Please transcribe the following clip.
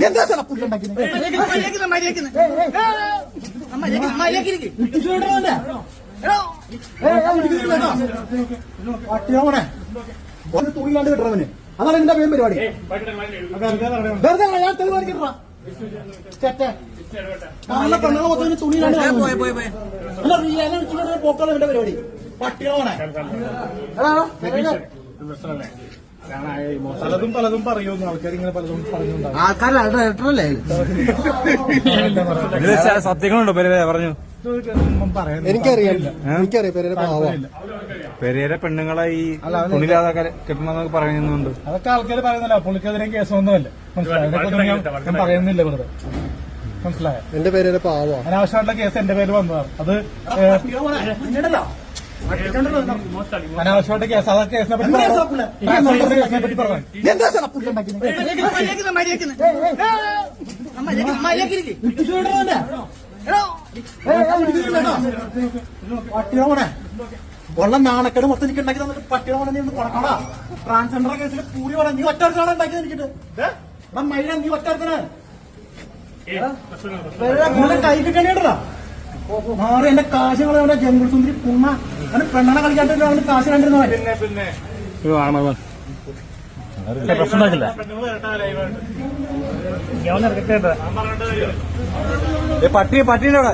എന്താ സാർ പുല്ലുണ്ടാക്കുന്നത്? പട്ടിയോടെ തുണിയിലാണ്ട് കിട്ടണവന്. അതാണ് എന്റെ മെയിൻ പരിപാടി. വെറുതെ ഞാൻ തെളിവാണ് കിട്ടാ കാണുന്ന പെണ്ണുങ്ങളെ മൊത്തം തുണിയിലാണ്ട് പോക്കാണ് എന്റെ പരിപാടി. പട്ടിയോടെ പലതും പറയുന്നു ആൾക്കാർ, ഇങ്ങനെ പലതും പറയുന്നുണ്ടാവും. ആൾക്കാരല്ലേ സത്യങ്ങളുണ്ടോ പെരേര പറഞ്ഞു? എനിക്കറിയാം പെരേര പെണ്ണുങ്ങളെ ഈ തുണിയില്ലാതെ കിട്ടണമെന്നൊക്കെ പറയുന്നുണ്ട്. അതൊക്കെ ആൾക്കാർ പറയുന്നില്ല. പുള്ളിക്കെതിരെ കേസൊന്നുമല്ല, മനസ്സിലായോ? ഞാൻ പറയുന്നില്ല വെറുതെ, മനസ്സിലായോ? എന്റെ പേര് പാവോ. അനാവശ്യമായിട്ടുള്ള കേസ് എന്റെ പേര് വന്നതാണ്. അത് അനാവശ്യമായിട്ട് കേസ്. അതൊക്കെ കേസിനെ പറ്റി പറഞ്ഞു. എന്താ സാർ പുല്ലുണ്ടാക്കുന്നത്? പട്ടിയോടെ ഉള്ള നാണക്കേട് മൊത്തം എനിക്ക് ഉണ്ടാക്കി തന്നിട്ട് പട്ടിയോടെ നീ ഒന്ന് കൊടുക്കടാ. ട്രാൻസ്ജെൻഡർ കേസിൽ പൂരി പറയാം. നീ ഒറ്റ ഉണ്ടാക്കിയത് എനിക്കിട്ട് മൈര, നീ ഒറ്റ കൈ കിട്ടണേടാ മാറി. എന്റെ കാശ് കളയാ ജംഗിൾ സുന്ദരി പുണ്ണ. അവന് പെണ്ണനെ കളിക്കാണ്ട് അവന് കാശ് കണ്ടിരുന്ന പ്രശ്നമില്ല. പട്ടിയുടെ അവിടെ